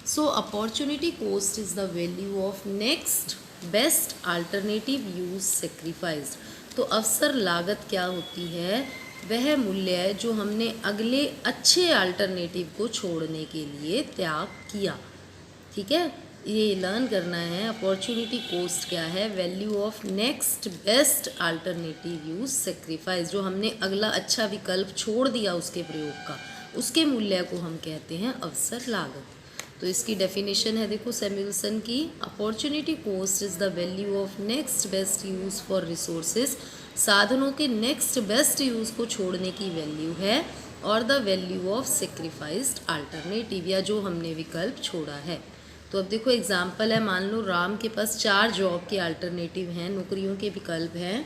So opportunity cost is the value of next best alternative use sacrificed. तो अवसर लागत क्या होती है? वह मूल्य है जो हमने अगले अच्छे अल्टरनेटिव को छोड़ने के लिए त्याग किया। ठीक है, ये लर्न करना है। अपॉर्चुनिटी कोस्ट क्या है? Value of next best alternative use sacrifice, जो हमने अगला अच्छा विकल्प छोड़ दिया उसके प्रयोग का, उसके मूल्य को हम कहते हैं अवसर लागत। तो इसकी डेफिनेशन है, देखो सैमुअल्सन की, opportunity cost is the value of next best use for resources, साधनों के नेक्स्ट बेस्ट यूज़ को छोड़ने की वैल्यू है, और the value of sacrificed alternative, या जो हमने विकल्प छोड़ा है। तो अब देखो एग्जाम्पल है, मान लो राम के पास 4 जॉब के अल्टरनेटिव हैं, नौकरियों के विकल्प हैं।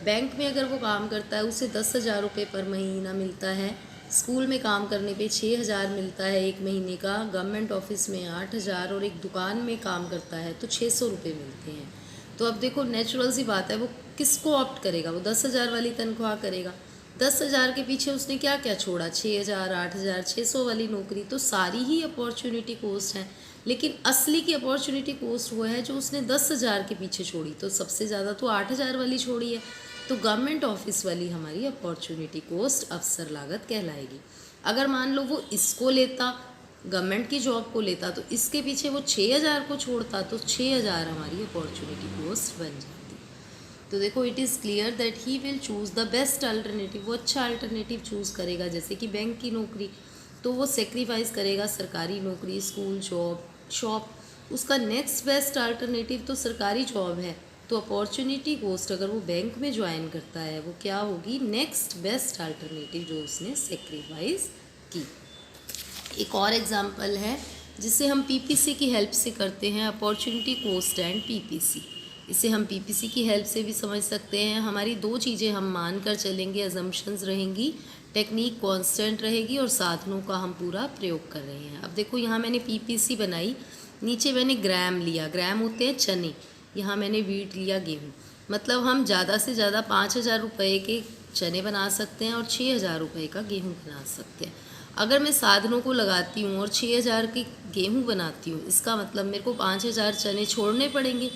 बैंक में अगर वो काम करता है उसे 10,000 रुपये पर महीना मिलता है, स्कूल में काम करने पे 6,000 मिलता है एक महीने का, गवर्नमेंट ऑफिस में 8,000, और एक दुकान में काम करता है तो 600 रुपये मिलते हैं। तो अब देखो नेचुरल सी बात है, वो किसको ऑप्ट करेगा? वो 10,000 वाली तनख्वाह करेगा। 10,000 के पीछे उसने क्या क्या छोड़ा? 6,000, 8,000, 600 वाली नौकरी, तो सारी ही अपॉर्चुनिटी कोस्ट है। लेकिन असली की अपॉर्चुनिटी कोस्ट वो है जो उसने 10,000 के पीछे छोड़ी, तो सबसे ज़्यादा तो 8,000 वाली छोड़ी है। तो गवर्नमेंट ऑफिस वाली हमारी अपॉर्चुनिटी कोस्ट अवसर लागत कहलाएगी। अगर मान लो वो इसको लेता, गवर्नमेंट की जॉब को लेता, तो इसके पीछे वो 6,000 को छोड़ता, तो 6,000 हमारी अपॉर्चुनिटी कोस्ट बन जाती। तो देखो it is clear that he will choose the best alternative, वो अच्छा अल्टरनेटिव चूज़ करेगा। जैसे कि बैंक की नौकरी, तो वो सेक्रीफाइस करेगा सरकारी नौकरी, स्कूल, जॉब, शॉप, उसका नेक्स्ट बेस्ट अल्टरनेटिव तो सरकारी जॉब है, तो अपॉर्चुनिटी कॉस्ट अगर वो बैंक में ज्वाइन करता है वो क्या होगी, नेक्स्ट बेस्ट अल्टरनेटिव जो उसने सेक्रीफाइस की। एक और एग्जांपल है जिसे हम पीपीसी की हेल्प से करते हैं, अपॉर्चुनिटी कॉस्ट एंड पीपीसी। इसे हम पीपीसी की हेल्प से भी समझ सकते हैं। हमारी दो चीज़ें हम मान कर चलेंगे, अजम्पशंस रहेंगी, टेक्निक कांस्टेंट रहेगी और साधनों का हम पूरा प्रयोग कर रहे हैं। अब देखो यहाँ मैंने पीपीसी बनाई, नीचे मैंने ग्राम लिया, ग्राम होते हैं चने, यहाँ मैंने वीट लिया गेहूँ। मतलब हम ज़्यादा से ज़्यादा 5,000 रुपये के चने बना सकते हैं और 6,000 रुपये का गेहूँ बना सकते हैं। अगर मैं साधनों को लगाती हूँ और 6,000 के गेहूँ बनाती हूँ, इसका मतलब मेरे को 5,000 चने छोड़ने पड़ेंगे।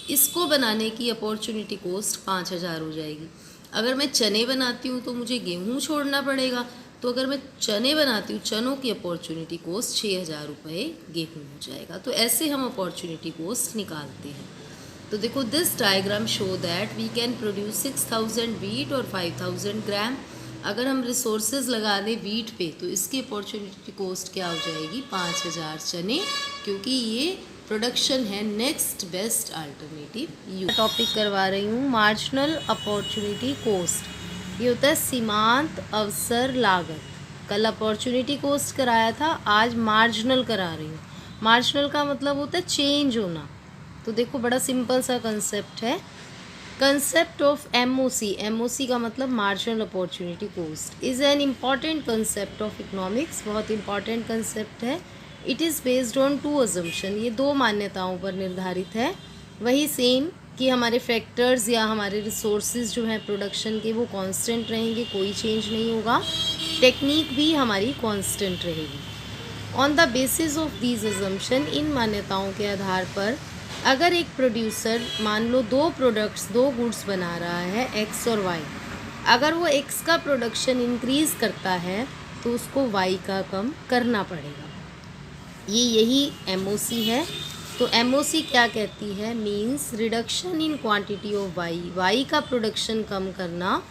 इसको बनाने की अपॉर्चुनिटी कॉस्ट 5,000 हो जाएगी। अगर मैं चने बनाती हूँ तो मुझे गेहूँ छोड़ना पड़ेगा, तो अगर मैं चने बनाती हूँ, चनों की अपॉर्चुनिटी कॉस्ट 6,000 रुपये गेहूँ हो जाएगा। तो ऐसे हम अपॉर्चुनिटी कॉस्ट निकालते हैं। तो देखो, this diagram show that we can produce 6,000 wheat और 5,000 ग्राम। अगर हम रिसोर्सेज लगा दें वीट पे तो इसकी अपॉर्चुनिटी कॉस्ट क्या हो जाएगी, 5,000 चने, क्योंकि ये प्रोडक्शन है next best alternative use. Topic करवा रही हूँ मार्जिनल अपॉर्चुनिटी कॉस्ट। ये होता है सीमांत अवसर लागत। कल अपॉर्चुनिटी कॉस्ट कराया था, आज मार्जिनल करा रही हूँ। मार्जिनल का मतलब होता है चेंज होना। तो देखो, बड़ा सिंपल सा कंसेप्ट है। कंसेप्ट ऑफ एमओसी, एमओसी का मतलब marginal opportunity cost, is an important concept of economics. बहुत इंपॉर्टेंट कंसेप्ट है। It is based on 2 assumption, ये 2 मान्यताओं पर निर्धारित है। वही सेम कि हमारे फैक्टर्स या हमारे रिसोर्सेज जो हैं प्रोडक्शन के, वो कांस्टेंट रहेंगे, कोई चेंज नहीं होगा। टेक्निक भी हमारी कांस्टेंट रहेगी। On the basis of these assumption, इन मान्यताओं के आधार पर अगर एक प्रोड्यूसर मान लो 2 प्रोडक्ट्स, 2 गुड्स बना रहा है, एक्स और वाई, अगर वो एक्स का प्रोडक्शन इंक्रीज़ करता है तो उसको वाई का कम करना पड़ेगा। यही एमओसी है। तो एमओसी क्या कहती है, means reduction in quantity of Y, Y का प्रोडक्शन कम करना,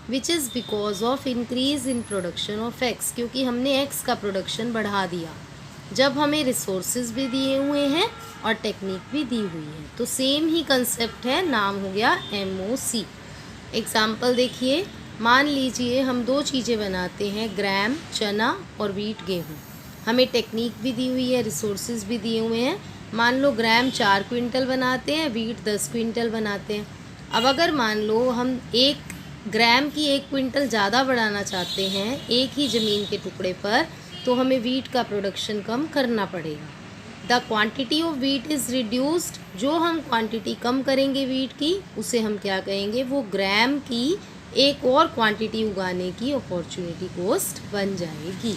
which is because of increase in production of X, क्योंकि हमने एक्स का प्रोडक्शन बढ़ा दिया जब हमें रिसोर्सेज भी दिए हुए हैं और टेक्निक भी दी हुई है। तो सेम ही कंसेप्ट है, नाम हो गया एमओसी। एग्जाम्पल देखिए, मान लीजिए हम 2 चीज़ें बनाते हैं, ग्राम चना और वीट गेहूँ। हमें टेक्निक भी दी हुई है, रिसोर्सेज भी दिए हुए हैं। मान लो ग्राम 4 क्विंटल बनाते हैं, वीट 10 क्विंटल बनाते हैं। अब अगर मान लो हम 1 ग्राम की 1 क्विंटल ज़्यादा बढ़ाना चाहते हैं एक ही ज़मीन के टुकड़े पर, तो हमें वीट का प्रोडक्शन कम करना पड़ेगा। The quantity of wheat is reduced, जो हम क्वांटिटी कम करेंगे वीट की, उसे हम क्या कहेंगे, वो ग्राम की एक और क्वांटिटी उगाने की अपॉर्चुनिटी कॉस्ट बन जाएगी।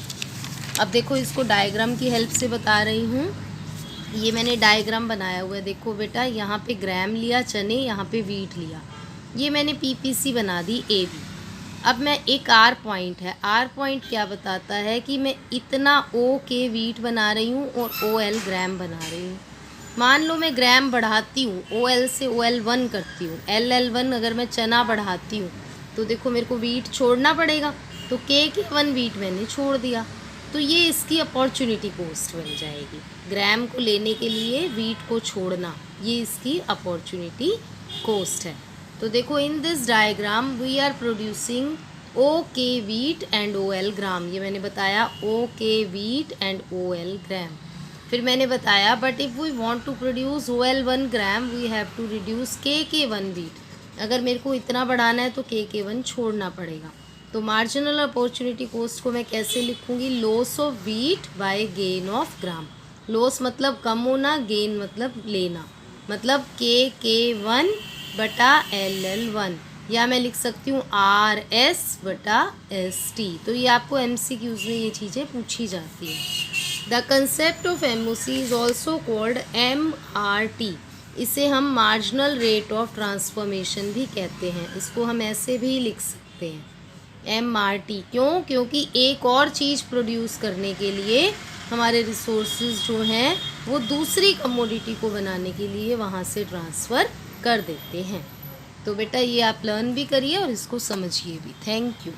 अब देखो, इसको डायग्राम की हेल्प से बता रही हूँ। ये मैंने डायग्राम बनाया हुआ है। देखो बेटा, यहाँ पे ग्राम लिया चने, यहाँ पे वीट लिया। ये मैंने पीपीसी बना दी ए बी। अब मैं एक आर पॉइंट है, आर पॉइंट क्या बताता है कि मैं इतना ओ के वीट बना रही हूँ और ओ एल ग्राम बना रही हूँ। मान लो मैं ग्राम बढ़ाती हूँ, ओ एल से ओ एल 1 करती हूँ, एल एल 1 अगर मैं चना बढ़ाती हूँ तो देखो मेरे को वीट छोड़ना पड़ेगा, तो के 1 वीट मैंने छोड़ दिया। तो ये इसकी अपॉर्चुनिटी कॉस्ट बन जाएगी। ग्राम को लेने के लिए वीट को छोड़ना, ये इसकी अपॉर्चुनिटी कॉस्ट है। तो देखो, in this diagram we are producing O K wheat and O L gram. ये मैंने बताया, O K wheat and O L gram. फिर मैंने बताया, but if we want to produce O L 1 gram we have to reduce K 1 wheat. अगर मेरे को इतना बढ़ाना है तो के 1 छोड़ना पड़ेगा। तो मार्जिनल अपॉर्चुनिटी कॉस्ट को मैं कैसे लिखूँगी, loss of wheat by gain of gram. Loss मतलब कम होना, गेन मतलब लेना, मतलब के 1 बटा एल एल 1, या मैं लिख सकती हूँ आर एस बटा एस टी। तो ये आपको MCQs में ये चीज़ें पूछी जाती हैं। The concept of MOC is also called MRT। इसे हम मार्जिनल रेट ऑफ ट्रांसफॉर्मेशन भी कहते हैं। इसको हम ऐसे भी लिख सकते हैं, MRT। क्यों? क्योंकि एक और चीज़ प्रोड्यूस करने के लिए हमारे रिसोर्सेज जो हैं वो दूसरी कमोडिटी को बनाने के लिए वहाँ से ट्रांसफ़र कर देते हैं। तो बेटा, ये आप लर्न भी करिए और इसको समझिए भी। Thank you.